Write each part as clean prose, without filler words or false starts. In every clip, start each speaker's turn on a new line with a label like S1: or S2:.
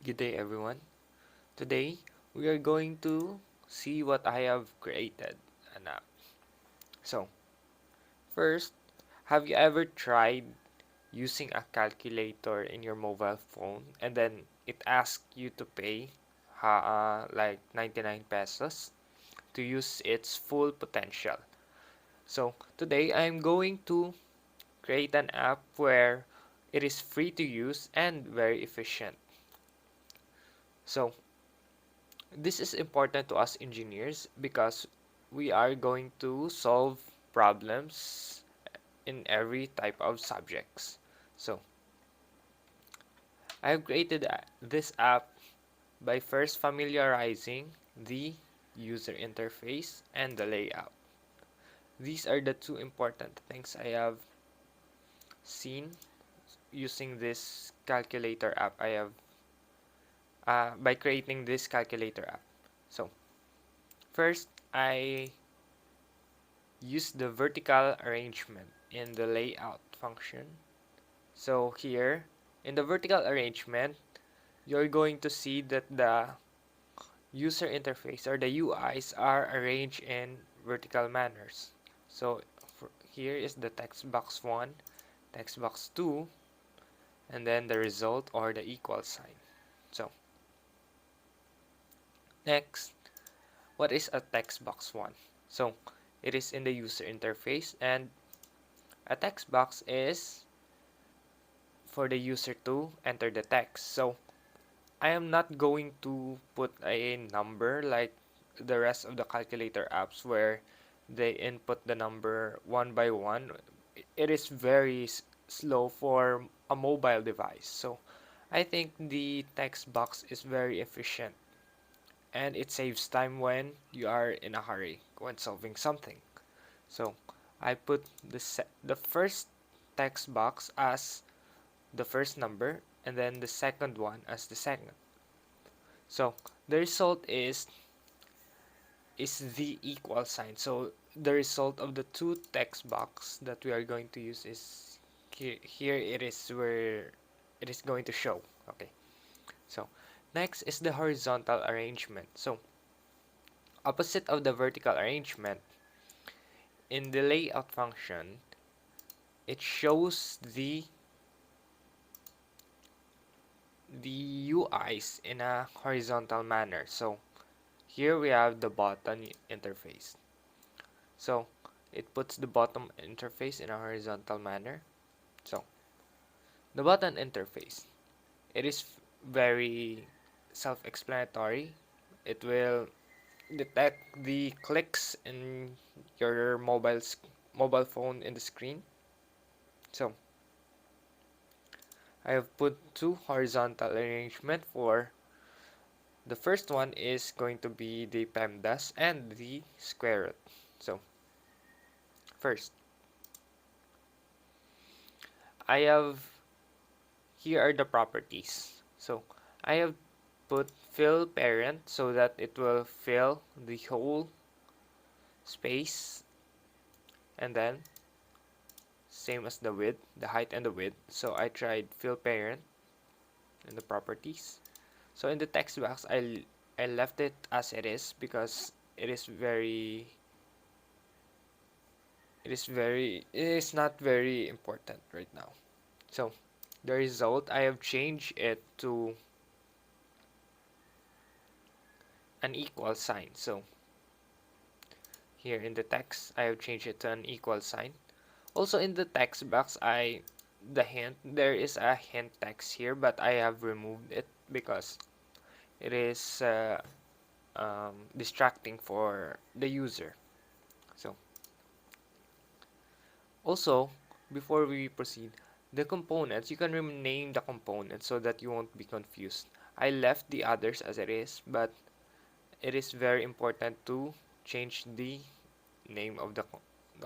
S1: Good day, everyone. Today we are going to see what I have created an app. So, first, have you ever tried using a calculator in your mobile phone and then it asks you to pay like 99 pesos to use its full potential? So, today I'm going to create an app where it is free to use and very efficient. So, this is important to us engineers because we are going to solve problems in every type of subjects. So, I have created this app by first familiarizing the user interface and the layout. These are the two important things I have seen using this calculator app. I have by creating this calculator app. So, first I use the vertical arrangement in the layout function. So here in the vertical arrangement, you're going to see that the user interface or the UIs are arranged in vertical manners. So here is the text box 1, text box 2, and then the result or the equal sign. So next, what is a text box 1? So it is in the user interface, and a text box is for the user to enter the text. So I am not going to put a number like the rest of the calculator apps where they input the number one by one. It is very slow for a mobile device. So I think the text box is very efficient and it saves time when you are in a hurry when solving something. So I put the first text box as the first number and then the second one as the second. So the result is the equal sign. So the result of the two text box that we are going to use is here it is where it is going to show. Okay. So next is the horizontal arrangement. So opposite of the vertical arrangement, in the layout function, it shows the UIs in a horizontal manner. So here we have the button interface. So it puts the bottom interface in a horizontal manner. So the button interface, it is very self-explanatory. It will detect the clicks in your mobile phone in the screen. So I have put two horizontal arrangement for the first one is going to be the PEMDAS and the square root. So first, I have here are the properties. So I have put fill parent so that it will fill the whole space, and then same as the width, the height and the width. So I tried fill parent in the properties. So in the text box, I left it as it is because it is not very important right now. So the result, I have changed it to an equal sign. So here in the text, I have changed it to an equal sign. Also in the text box, there is a hint text here, but I have removed it because it is distracting for the user. So also, before we proceed, the components, you can rename the components so that you won't be confused. I left the others as it is, but it is very important to change the name of the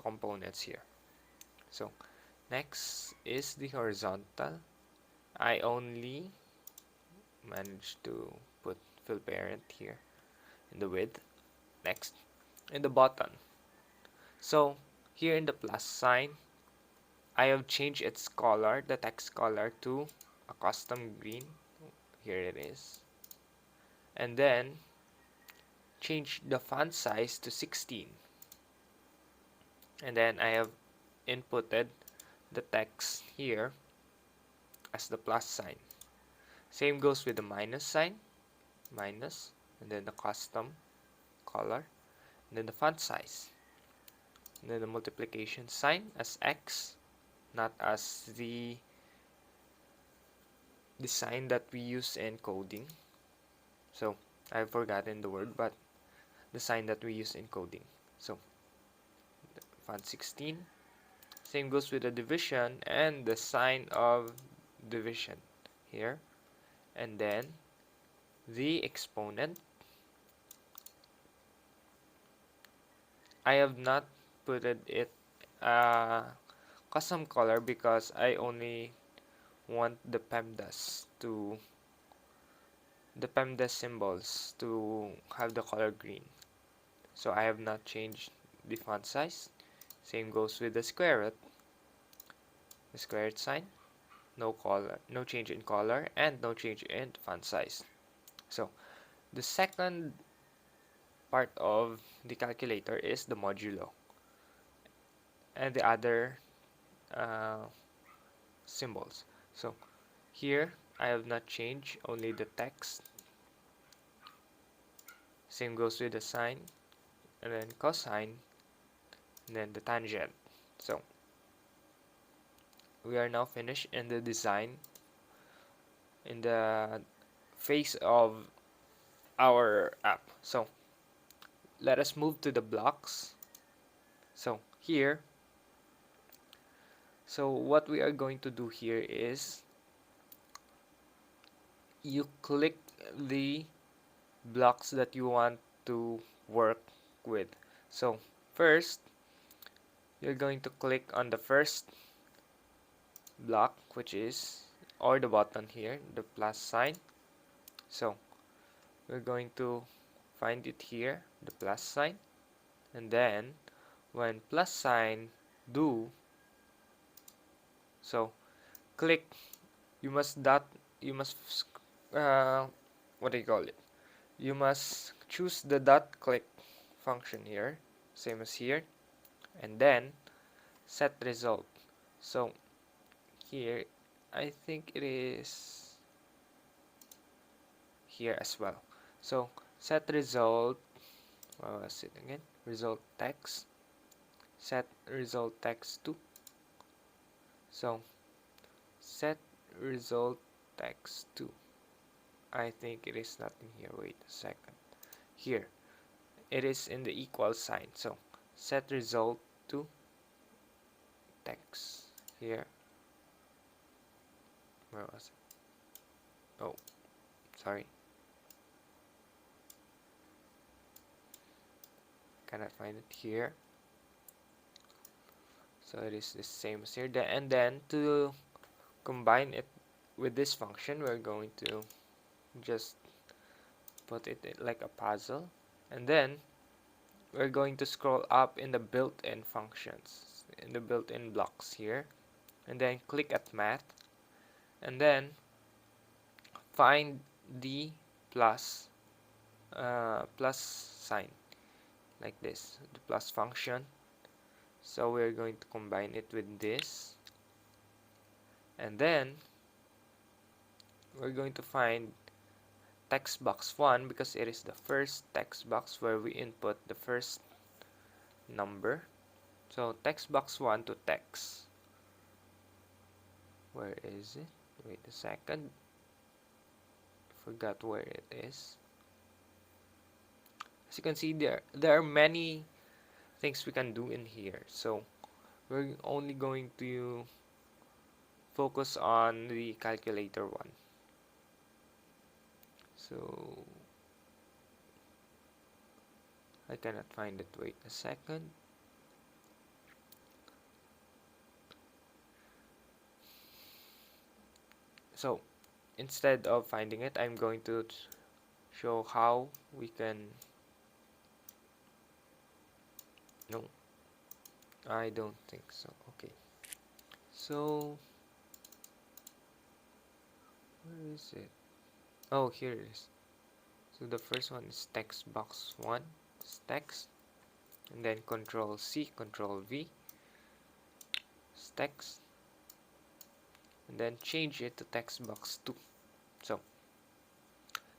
S1: components here. So next is the horizontal. I only managed to put fill parent here in the width. Next, in the button. So here in the plus sign, I have changed its color, the text color, to a custom green. Here it is. And then change the font size to 16. And then I have inputted the text here as the plus sign. Same goes with the minus sign, minus, and then the custom color, and then the font size, and then the multiplication sign as X, not as the sign that we use in coding. So I've forgotten the word, but the sign that we use in coding. So font 16. Same goes with the division and the sign of division here. And then the exponent. I have not put it custom color because I only want the PEMDAS symbols to have the color green. So I have not changed the font size. Same goes with the square root. The square root sign, no color, no change in color, and no change in font size. So the second part of the calculator is the modulo and the other uh, symbols. So here I have not changed, only the text. Same goes with the sine, and then cosine, and then the tangent. So we are now finished in the design, in the face of our app. So let us move to the blocks. So here, so what we are going to do here is you click the blocks that you want to work with. So first, you're going to click on the first block, which is, or the button here, the plus sign. So we're going to find it here, the plus sign, and then when plus sign do, so click, you must dot, you must what do you call it, you must choose the dot click function here, same as here, and then set result. So here I think it is here as well. So set result, what was it again, result text, set result text to. So set result text to, I think it is not in here, wait a second, here it is in the equal sign. So set result to text here, where was it, oh sorry, cannot find it here. So it is the same as here, and then to combine it with this function, we're going to just put it like a puzzle, and then we're going to scroll up in the built-in functions, in the built-in blocks here, and then click at math, and then find the plus plus sign like this, the plus function. So we're going to combine it with this, and then we're going to find text box 1 because it is the first text box where we input the first number. So text box 1 to text, where is it, wait a second, forgot where it is. As you can see, there are many things we can do in here, so we're only going to focus on the calculator one. So I cannot find it, wait a second. So instead of finding it, I'm going to show how we can, no, I don't think so. Okay, so where is it? Oh, here it is. So the first one is text box 1, it's text, and then Control C, Control V, it's text, and then change it to text box 2. So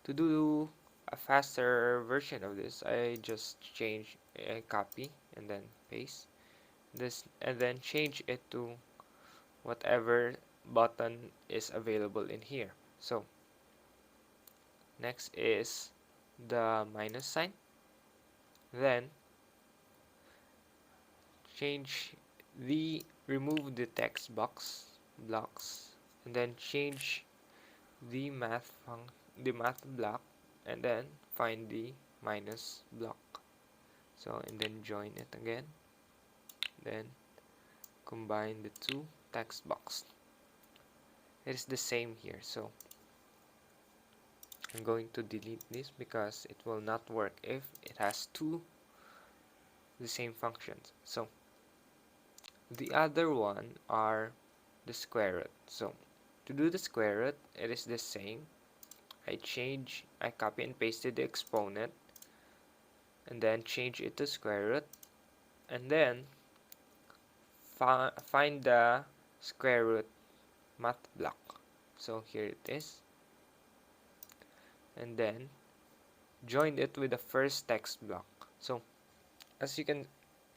S1: to do a faster version of this, I just change a copy and then paste this, and then change it to whatever button is available in here. So next is the minus sign, then remove the text box blocks, and then change the the math block, and then find the minus block. So and then join it again, then combine the two text box. It is the same here, so I'm going to delete this because it will not work if it has two the same functions. So the other one are the square root. So to do the square root, it is the same. I copy and pasted the exponent, and then change it to square root, and then find the square root math block. So here it is, and then join it with the first text block. So as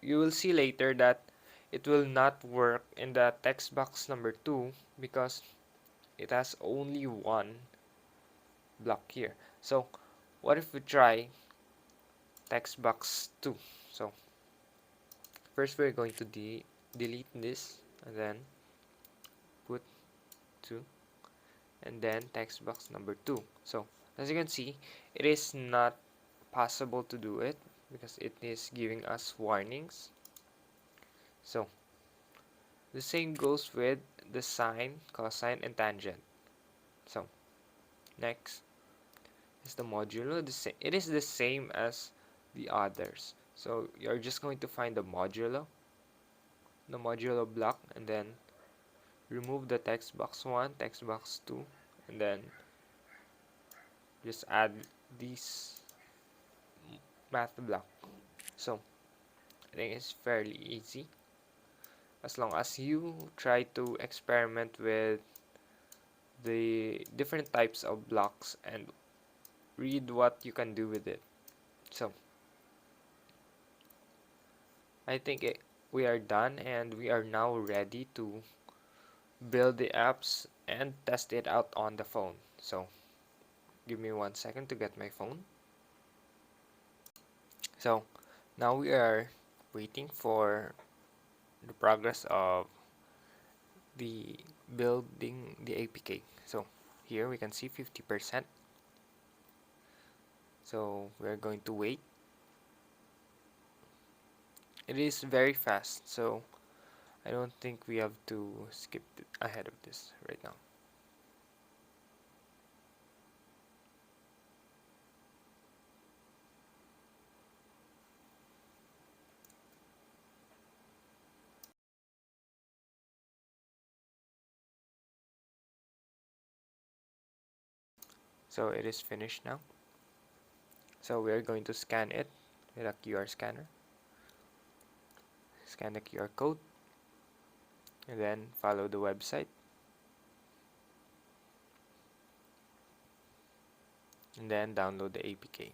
S1: you will see later that it will not work in the text box number 2 because it has only one block here. So what if we try text box 2? So first we're going to delete this, and then put 2, and then text box number 2. So as you can see, it is not possible to do it because it is giving us warnings. So the same goes with the sine, cosine, and tangent. So next is the modulo. It is the same as the others. So you're just going to find the modulo block, and then remove the text box 1, text box 2, and then just add these math block. So I think it's fairly easy as long as you try to experiment with the different types of blocks and read what you can do with it. So I think we are done, and we are now ready to build the apps and test it out on the phone. So give me 1 second to get my phone. So now we are waiting for the progress of the building the APK. So here we can see 50%. So we're going to wait. It is very fast, so I don't think we have to skip ahead of this right now. So it is finished now. So we are going to scan it with a QR scanner. Scan the QR code, and then follow the website, and then download the APK.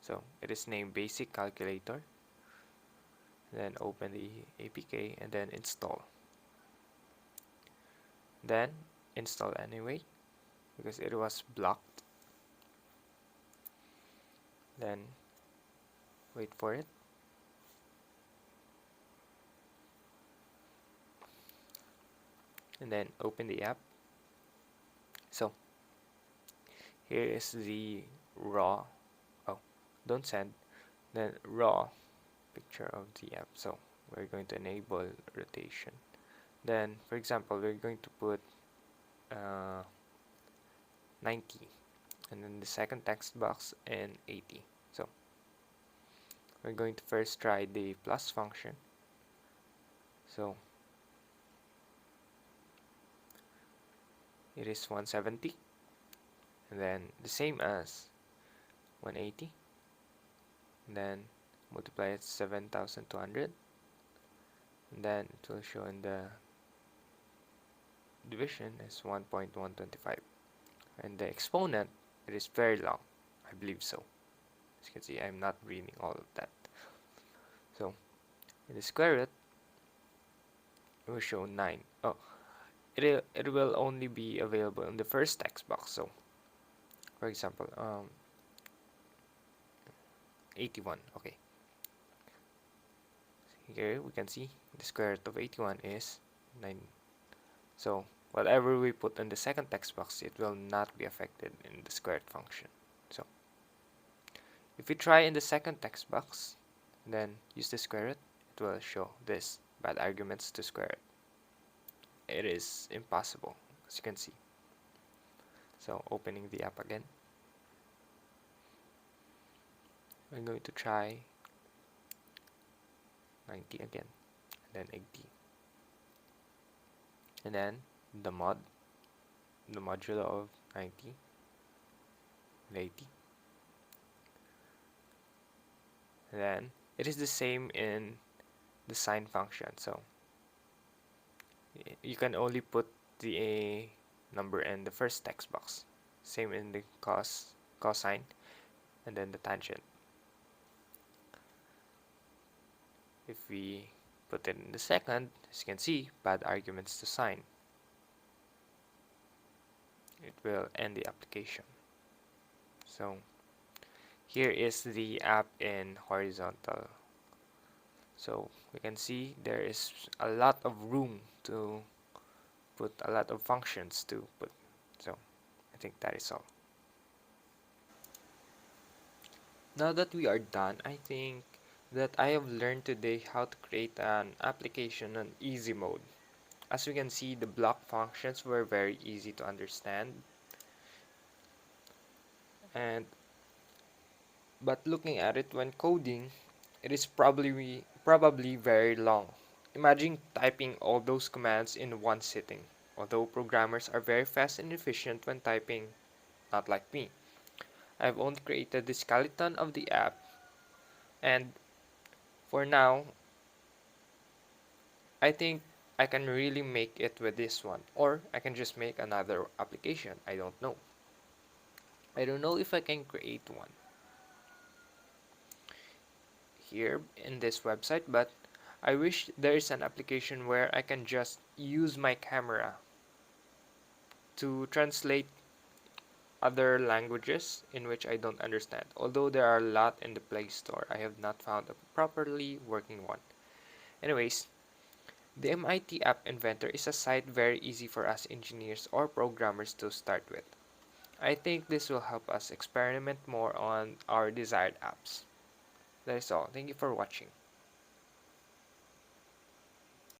S1: So it is named Basic Calculator. Then open the APK and then install. Then install anyway because it was blocked. Then wait for it. And then open the app. So here is the raw, oh, don't send, then raw picture of the app. So we're going to enable rotation. Then for example, we're going to put 90, and then the second text box and 80. So we're going to first try the plus function. So it is 170, and then the same as 180, and then multiply it 7,200, and then it will show in the division is 1.125, and the exponent, it is very long, I believe so. As you can see, I'm not reading all of that. So in the square root, it will show 9. Oh, it will only be available in the first text box. So for example, 81. Okay, here we can see the square root of 81 is 9. So whatever we put in the second text box, it will not be affected in the square root function. So if we try in the second text box, then use the square root, it will show this bad arguments to square root. It is impossible, as you can see. So opening the app again, I'm going to try 90 again, and then 80, and then the modulo of 90 and 80, and then it is the same in the sine function. So you can only put the number in the first text box. Same in the cosine, and then the tangent. If we put it in the second, as you can see, bad arguments to sine. It will end the application. So here is the app in horizontal. So we can see there is a lot of room to put a lot of functions to put. So I think that is all. Now that we are done, I think that I have learned today how to create an application on easy mode. As we can see, the block functions were very easy to understand, and but looking at it when coding, it is probably very long. Imagine typing all those commands in one sitting. Although programmers are very fast and efficient when typing, not like me. I've only created the skeleton of the app, and for now, I think I can really make it with this one, or I can just make another application. I don't know. I don't know if I can create one here in this website, but I wish there is an application where I can just use my camera to translate other languages in which I don't understand. Although there are a lot in the Play Store, I have not found a properly working one. Anyways, the MIT App Inventor is a site very easy for us engineers or programmers to start with. I think this will help us experiment more on our desired apps. That is all. Thank you for watching.